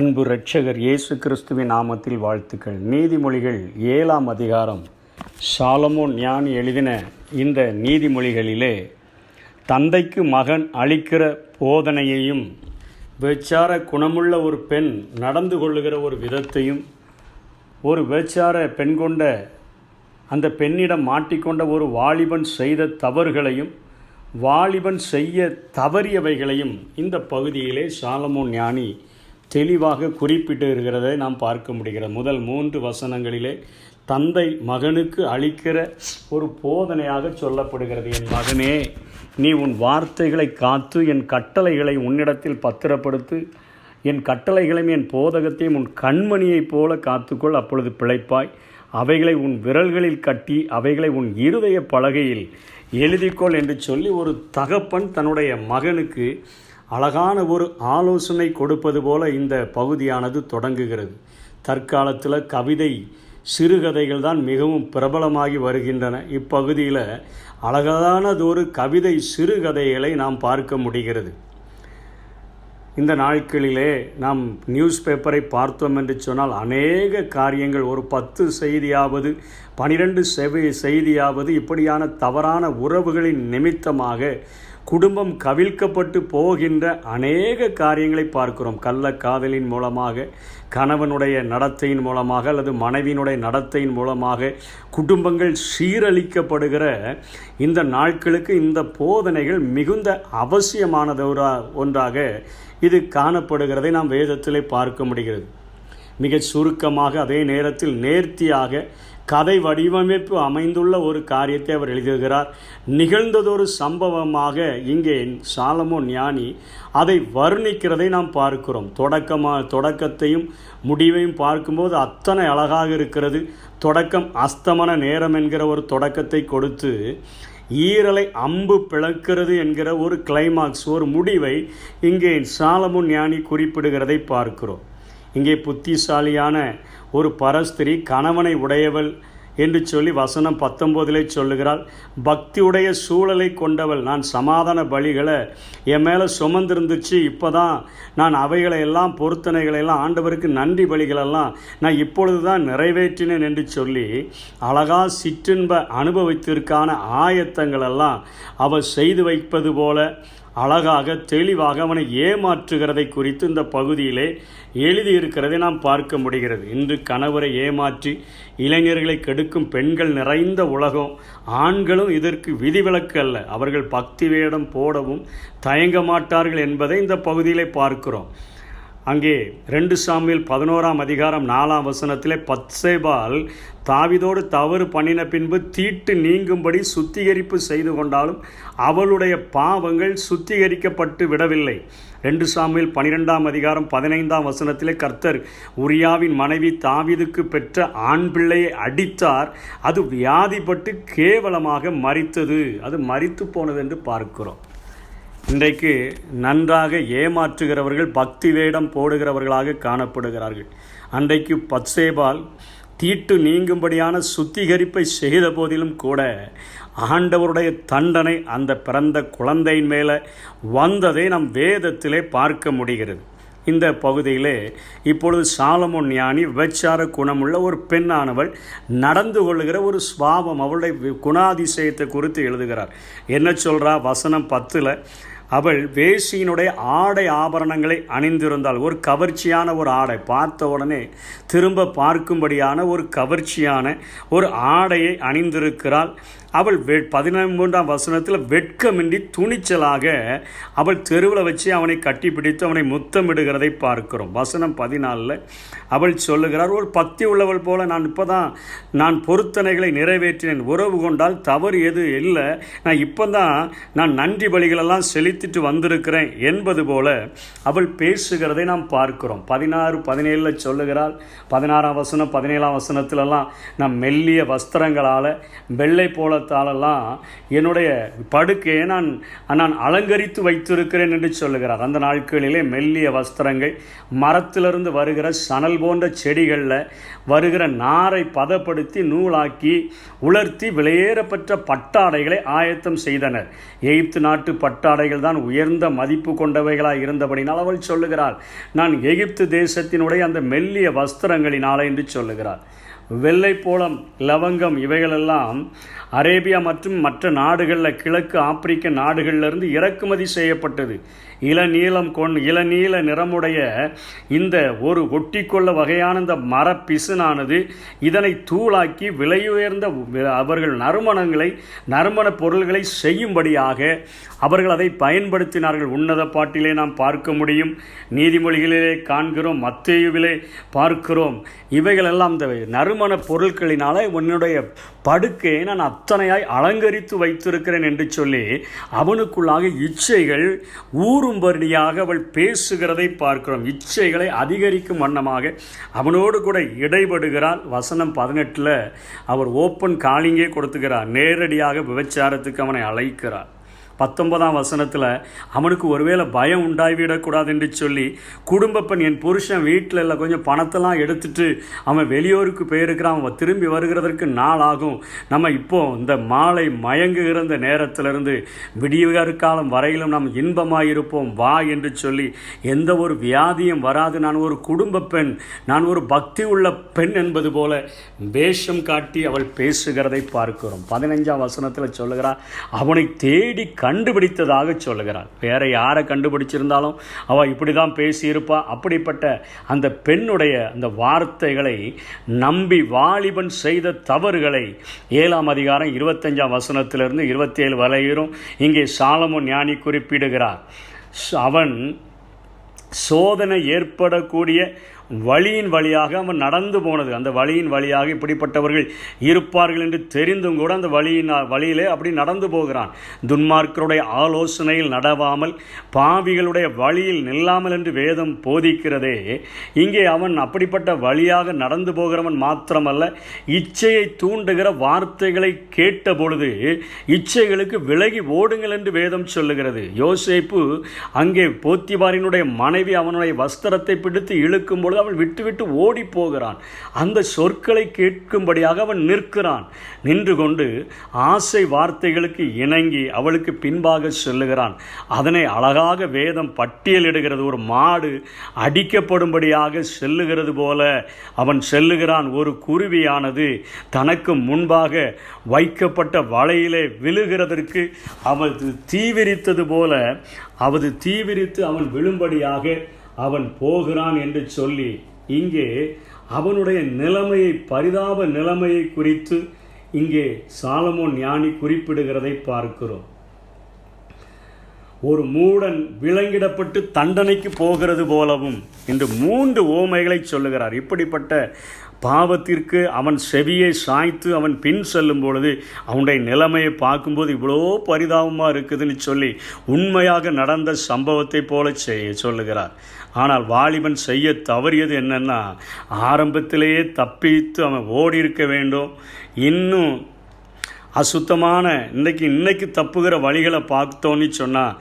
அன்பு இரட்சகர் இயேசு கிறிஸ்துவின் நாமத்தில் வாழ்த்துக்கள். நீதிமொழிகள் 7ஆம் அதிகாரம். சாலமோன் ஞானி எழுதின இந்த நீதிமொழிகளிலே தந்தைக்கு மகன் அளிக்கிற போதனையையும், விபச்சார குணமுள்ள ஒரு பெண் நடந்து கொள்ளுகிற ஒரு விதத்தையும், ஒரு விபச்சார பெண் கொண்ட அந்த பெண்ணிடம் மாட்டிக்கொண்ட ஒரு வாலிபன் செய்த தவறுகளையும், வாலிபன் செய்ய தவறியவைகளையும் இந்த பகுதியிலே சாலமோன் ஞானி தெளிவாக குறிப்பிட்டு இருக்கிறதை நாம் பார்க்க முடிகிறது. முதல் 3 வசனங்களிலே தந்தை மகனுக்கு அளிக்கிற ஒரு போதனையாக சொல்லப்படுகிறது. என் மகனே, நீ உன் வார்த்தைகளை காத்து என் கட்டளைகளை உன்னிடத்தில் பத்திரப்படுத்து. என் கட்டளைகளையும் என் போதகத்தையும் உன் கண்மணியைப் போல காத்துக்கொள், அப்பொழுது பிழைப்பாய். அவைகளை உன் விரல்களில் கட்டி அவைகளை உன் இருதய பலகையில் எழுதிக்கொள் என்று சொல்லி ஒரு தகப்பன் தன்னுடைய மகனுக்கு அழகான ஒரு ஆலோசனை கொடுப்பது போல இந்த பகுதியானது தொடங்குகிறது. தற்காலத்தில் கவிதை சிறுகதைகள் தான் மிகவும் பிரபலமாகி வருகின்றன. இப்பகுதியில் அழகானதொரு கவிதை சிறுகதைகளை நாம் பார்க்க முடிகிறது. இந்த நாட்களிலே நாம் நியூஸ் பேப்பரை பார்த்தோம் என்று சொன்னால் அநேக காரியங்கள், ஒரு 10 செய்தியாவது 12 செய்தியாவது இப்படியான தவறான உறவுகளின் நிமித்தமாக குடும்பம் கவிழ்க்கப்பட்டு போகின்ற அநேக காரியங்களை பார்க்கிறோம். கள்ளக்காதலின் மூலமாக, கணவனுடைய நடத்தையின் மூலமாக அல்லது மனைவியினுடைய நடத்தையின் மூலமாக குடும்பங்கள் சீரழிக்கப்படுகிற இந்த நாட்களுக்கு இந்த போதனைகள் மிகுந்த அவசியமானது ஒன்றாக இது காணப்படுகிறதை நாம் வேதத்திலே பார்க்க முடிகிறது. மிக சுருக்கமாக, அதே நேரத்தில் நேர்த்தியாக கதை வடிவமைப்பு அமைந்துள்ள ஒரு காரியத்தை அவர் எழுதுகிறார். நிகழ்ந்ததொரு சம்பவமாக இங்கே சாலமோன் ஞானி அதை வர்ணிக்கிறதை நாம் பார்க்கிறோம். தொடக்கத்தையும் முடிவையும் பார்க்கும்போது அத்தனை அழகாக இருக்கிறது. தொடக்கம் அஸ்தமன நேரம் என்கிற ஒரு தொடக்கத்தை கொடுத்து, ஈரலை அம்பு பிளக்கிறது என்கிற ஒரு கிளைமாக்ஸ், ஒரு முடிவை இங்கே சாலமோன் ஞானி குறிப்பிடுகிறதை பார்க்கிறோம். இங்கே புத்திசாலியான ஒரு பரஸ்திரி கணவனை உடையவள் என்று சொல்லி வசனம் 19 சொல்லுகிறாள். பக்தியுடைய சூழலை கொண்டவள், நான் சமாதான பலிகளை என் மேலே சுமந்திருந்துச்சு, இப்போ தான் நான் அவைகளை எல்லாம் பொருத்தனைகளெல்லாம் ஆண்டவருக்கு நன்றி பலிகளெல்லாம் நான் இப்பொழுது தான் நிறைவேற்றினேன் என்று சொல்லி அழகா சிற்றின்ப அனுபவத்திற்கான ஆயத்தங்களெல்லாம் அவள் செய்து வைப்பது போல அழகாக தெளிவாக அவனை ஏமாற்றுகிறதை குறித்து இந்த பகுதியிலே எழுதியிருக்கிறதை நாம் பார்க்க முடிகிறது. இன்று கணவரை ஏமாற்றி இளைஞர்களை கெடுக்கும் பெண்கள் நிறைந்த உலகம். ஆண்களும் இதற்கு விதிவிலக்கு அல்ல. அவர்கள் பக்தி வேடம் போடவும் தயங்க மாட்டார்கள் என்பதை இந்த பகுதியிலே பார்க்கிறோம். அங்கே 2 சாமுவேல் 11ஆம் அதிகாரம் 4ஆம் வசனத்திலே பத்சேபாள் தாவீதோடு தவறு பண்ணின பின்பு தீட்டு நீங்கும்படி சுத்திகரிப்பு செய்து கொண்டாலும் அவளுடைய பாவங்கள் சுத்திகரிக்கப்பட்டு விடவில்லை. 2 சாமுவேல் 12ஆம் அதிகாரம் 15ஆம் வசனத்திலே கர்த்தர் உரியாவின் மனைவி தாவீதுக்கு பெற்ற ஆண் பிள்ளையை அடித்தார். அது வியாதிப்பட்டு கேவலமாக மரித்தது. அது மரித்து போனது என்று பார்க்கிறோம். இன்றைக்கு நன்றாக ஏமாற்றுகிறவர்கள் பக்தி வேடம் போடுகிறவர்களாக காணப்படுகிறார்கள். அன்றைக்கு பத்சேபாள் தீட்டு நீங்கும்படியான சுத்திகரிப்பை செய்த போதிலும் கூட ஆண்டவருடைய தண்டனை அந்த பிறந்த குழந்தையின் மேலே வந்ததை நம் வேதத்திலே பார்க்க முடிகிறது. இந்த பகுதியிலே இப்பொழுது சாலமோன் ஞானி விபச்சார குணமுள்ள ஒரு பெண்ணானவள் நடந்து கொள்ளுகிற ஒரு சுபாவம், அவளுடைய குணாதிசயத்தை குறித்து எழுதுகிறார். என்ன சொல்கிறா? வசனம் 10 அவள் வேசியினுடைய ஆடை ஆபரணங்களை அணிந்திருந்தாள். ஒரு கவர்ச்சியான ஒரு ஆடை, பார்த்த உடனே திரும்ப பார்க்கும்படியான ஒரு கவர்ச்சியான ஒரு ஆடையை அணிந்திருக்கிறாள். அவள் 13ஆம் வசனத்தில் வெட்கமின்றி துணிச்சலாக அவள் தெருவில் வச்சு அவனை கட்டிப்பிடித்து அவனை முத்தமிடுகிறதை பார்க்கிறோம். வசனம் 14 அவள் சொல்லுகிறார், ஒரு பக்தி உள்ளவள் போல நான் பொருத்தனைகளை நிறைவேற்றினேன், உறவு கொண்டால் தவறு எது இல்லை, நான் நன்றி பலிகளெல்லாம் செலுத்திட்டு வந்திருக்கிறேன் என்பது போல அவள் பேசுகிறதை நாம் பார்க்கிறோம். 16-17 சொல்லுகிறாள். 16ஆம் வசனம் 17ஆம் வசனத்திலெல்லாம் நாம் மெல்லிய வஸ்திரங்களால் வெள்ளை போல சாம்பலாலெல்லாம் என்னுடைய படுக்கையை நான் அலங்கரித்து வைத்திருக்கிறேன் என்று சொல்லுகிறார். அந்த நாட்களிலே மெல்லிய வஸ்திரங்கள், மரத்திலிருந்து வருகிற சணல் போன்ற செடிகளில் வருகிற நாரை பதப்படுத்தி நூலாக்கி உலர்த்தி விலையேறப்பெற்ற பட்டாடைகளை ஆயத்தம் செய்தனர். எகிப்து நாட்டு பட்டாடைகள் தான் உயர்ந்த மதிப்பு கொண்டவைகளாக இருந்தபடினால் அவள் சொல்லுகிறாள், நான் எகிப்து தேசத்தினுடைய அந்த மெல்லிய வஸ்திரங்களினாலே என்று சொல்லுகிறார். வெள்ளைப்போளம், லவங்கம் இவைகளெல்லாம் அரேபியா மற்றும் மற்ற நாடுகளில், கிழக்கு ஆப்பிரிக்க நாடுகளிலிருந்து இறக்குமதி செய்யப்பட்டது. இளநீல நிறமுடைய இந்த ஒரு ஒட்டிக்கொள்ள வகையான இந்த மரப்பிசுனானது இதனை தூளாக்கி விலையுயர்ந்த அவர்கள் நறுமண பொருள்களை செய்யும்படியாக அவர்கள் அதை பயன்படுத்தினார்கள். உன்னத பாட்டிலே நாம் பார்க்க முடியும், நீதிமொழிகளிலே காண்கிறோம், மத்தேயுவிலே பார்க்கிறோம். இவைகளெல்லாம் இந்த நறுமண பொருட்களினால உன்னுடைய படுக்கையை நான் அத்தனையாய் அலங்கரித்து வைத்திருக்கிறேன் என்று சொல்லி அவனுக்குள்ளாக இச்சைகள் ஊறும்படியாக அவள் பேசுகிறதை பார்க்கிறோம். இச்சைகளை அதிகரிக்கும் வண்ணமாக அவனோடு கூட இடைபடுகிறாள். வசனம் 18 அவர் ஓப்பன் காலிங்கே கொடுத்துக்கிறார். நேரடியாக விபச்சாரத்துக்கு அவனை அழைக்கிறார். 19ஆம் வசனத்தில் அவனுக்கு ஒருவேளை பயம் உண்டாகிவிடக்கூடாது என்று சொல்லி, குடும்ப பெண், என் புருஷன் வீட்டில் இல்லை, கொஞ்சம் பணத்தெல்லாம் எடுத்துட்டு அவன் வெளியூருக்கு போயிருக்கிறான், அவன் திரும்பி வருகிறதற்கு நாள் ஆகும், நம்ம இப்போ இந்த மாலை மயங்குகிற இந்த நேரத்திலிருந்து விடியற்காலம் வரையிலும் நாம் இன்பமாயிருப்போம் வா என்று சொல்லி, எந்த ஒரு வியாதியும் வராது, நான் ஒரு குடும்ப பெண், நான் ஒரு பக்தி உள்ள பெண் என்பது போல வேஷம் காட்டி அவள் பேசுகிறதை பார்க்கிறோம். 15ஆம் வசனத்தில் சொல்லுகிறார், அவனை தேடி கண்டுபிடித்ததாக சொல்லுகிறார். வேற யாரை கண்டுபிடிச்சிருந்தாலும் அவள் இப்படி தான் பேசியிருப்பா. அப்படிப்பட்ட அந்த பெண்ணுடைய அந்த வார்த்தைகளை நம்பி வாலிபன் செய்த தவறுகளை 7ஆம் அதிகாரம் 25ஆம் வசனத்திலிருந்து 27 வரையிலும் இங்கே சாலமோன் ஞானி குறிப்பிடுகிறார். அவன் சோதனை ஏற்படக்கூடிய வழியின் வழியாக அவன் நடந்து போனது. அந்த வழியின் வழியாக இப்படிப்பட்டவர்கள் இருப்பார்கள் என்று தெரிந்தும் கூட அந்த வழியிலே அப்படி நடந்து போகிறான். துன்மார்க்கருடைய ஆலோசனையில் நடவாமல் பாவிகளுடைய வழியில் நில்லாமல் என்று வேதம் போதிக்கிறதே. இங்கே அவன் அப்படிப்பட்ட வழியாக நடந்து போகிறவன் மாத்திரமல்ல, இச்சையை தூண்டுகிற வார்த்தைகளை கேட்ட பொழுது இச்சைகளுக்கு விலகி ஓடுங்கள் என்று வேதம் சொல்லுகிறது. யோசேப்பு அங்கே போத்திபாரினுடைய மனைவி அவனுடைய வஸ்திரத்தை பிடித்து இழுக்கும் பொழுது அவள் விட்டு ஓடி போகிறான். அந்த சொற்களை கேட்கும்படியாக அவன் நிற்கிறான். நின்று கொண்டு ஆசை வார்த்தைகளுக்கு இணங்கி அவளுக்கு பின்பாக செல்லுகிறான். அதனை அழகாக வேதம் பட்டியலிடுகிறது. ஒரு மாடு அடிக்கப்படும்படியாக செல்லுகிறது போல அவன் செல்லுகிறான். ஒரு குருவியானது தனக்கு முன்பாக வைக்கப்பட்ட வலையிலே விழுகிறதற்கு அவள் தீவிரித்தது போல தீவிரித்து அவன் விழும்படியாக அவன் போகிறான் என்று சொல்லி இங்கே அவனுடைய நிலைமையை, பரிதாப நிலைமையை குறித்து இங்கே சாலமோன் ஞானி குறிப்பிடுகிறதை பார்க்கிறோம். ஒரு மூடன் விலங்கிடப்பட்டு தண்டனைக்கு போகிறது போலவும் என்று 3 ஓமைகளை சொல்லுகிறார். இப்படிப்பட்ட பாவத்திற்கு அவன் செவியை சாய்த்து அவன் பின் செல்லும் பொழுது அவனுடைய நிலைமையை பார்க்கும்போது இவ்வளோ பரிதாபமாக இருக்குதுன்னு சொல்லி உண்மையாக நடந்த சம்பவத்தை போல சொல்லுகிறார். ஆனால் வாலிபன் செய்ய தவறியது என்னன்னா, ஆரம்பத்திலேயே தப்பித்து அவன் ஓடி இருக்க வேண்டும். இன்னும் அசுத்தமான இன்றைக்கு தப்புகிற வழிகளை பார்த்தோன்னு சொன்னால்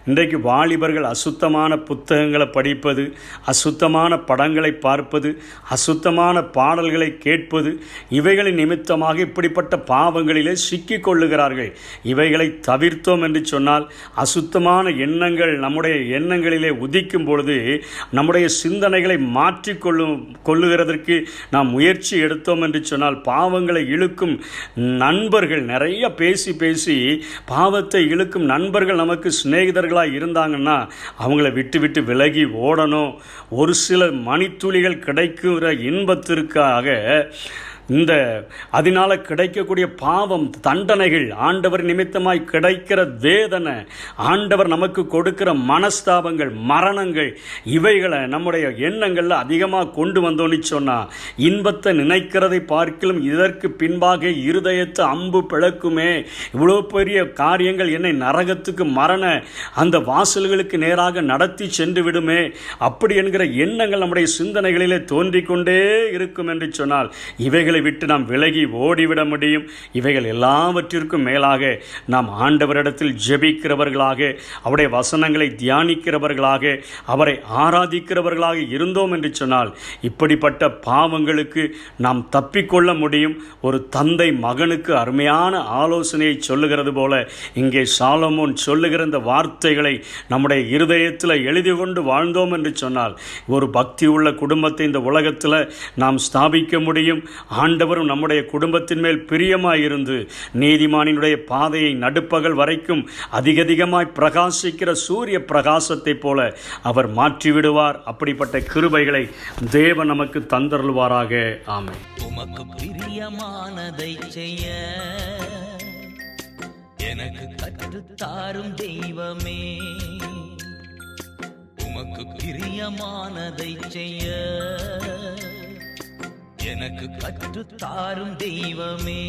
இன்றைக்கு வாலிபர்கள் அசுத்தமான புத்தகங்களை படிப்பது, அசுத்தமான படங்களை பார்ப்பது, அசுத்தமான பாடல்களை கேட்பது, இவைகளின் நிமித்தமாக இப்படிப்பட்ட பாவங்களிலே சிக்கி கொள்ளுகிறார்கள். இவைகளை தவிர்த்தோம் என்று சொன்னால், அசுத்தமான எண்ணங்கள் நம்முடைய எண்ணங்களிலே உதிக்கும் பொழுது நம்முடைய சிந்தனைகளை கொள்ளுகிறதற்கு நாம் முயற்சி எடுத்தோம் என்று சொன்னால், பாவங்களை இழுக்கும் நண்பர்கள் நிறைய பேசி பாவத்தை இழுக்கும் நண்பர்கள் நமக்கு சிநேகிதர்களாக இருந்தாங்கன்னா அவங்கள விட்டு விலகி ஓடணும். ஒரு சில மணித்துளிகள் கிடைக்கிற இன்பத்திற்காக அதனால் கிடைக்கக்கூடிய பாவம், தண்டனைகள், ஆண்டவர் நிமித்தமாய் கிடைக்கிற வேதனை, ஆண்டவர் நமக்கு கொடுக்கிற மனஸ்தாபங்கள், மரணங்கள், இவைகளை நம்முடைய எண்ணங்களில் அதிகமாக கொண்டு வந்தோன்னு சொன்னால், இன்பத்தை நினைக்கிறதை பார்க்கலும் இதற்கு பின்பாக இருதயத்தை அம்பு பிளக்குமே, இவ்வளோ பெரிய காரியங்கள் என்னை நரகத்துக்கு, மரண அந்த வாசல்களுக்கு நேராக நடத்தி சென்று விடுமே, அப்படி என்கிற எண்ணங்கள் நம்முடைய சிந்தனைகளிலே தோன்றிக்கொண்டே இருக்கும் என்று சொன்னால், இவைகளை பாவங்களை விட்டு நாம் விலகி ஓடிவிட முடியும். இவைகள் எல்லாவற்றிற்கும் மேலாக நாம் ஆண்டவரிடத்தில் ஜெபிக்கிறவர்களாக, அவருடைய வசனங்களை தியானிக்கிறவர்களாக, அவரை ஆராதிக்கிறவர்களாக இருந்தோம் என்று சொன்னால் இப்படிப்பட்ட பாவங்களுக்கு நாம் தப்பிக்கொள்ள முடியும். ஒரு தந்தை மகனுக்கு அருமையான ஆலோசனையை சொல்லுகிறது போல இங்கே சாலமோன் சொல்லுகிற இந்த வார்த்தைகளை நம்முடைய இருதயத்தில் எழுதி கொண்டு வாழ்ந்தோம் என்று சொன்னால் ஒரு பக்தி உள்ள குடும்பத்தை இந்த உலகத்தில் நாம் ஸ்தாபிக்க முடியும். ஆண்டவரும் நம்முடைய குடும்பத்தின் மேல் பிரியமாய் இருந்து நீதிமானினுடைய பாதையை நடுப்பகல் வரைக்கும் அதிகமாய் பிரகாசிக்கிற சூரிய பிரகாசத்தை போல அவர் மாற்றிவிடுவார். அப்படிப்பட்ட கிருபைகளை தேவன் நமக்கு தந்தருள்வாராக. ஆமென். உமக்கு பிரியமானதை செய்ய எனக்கு கற்றுத்தாரும் தெய்வமே, உமக்கு பிரியமானதை செய்ய எனக்கு கற்றுத்தாரும் தெய்வமே.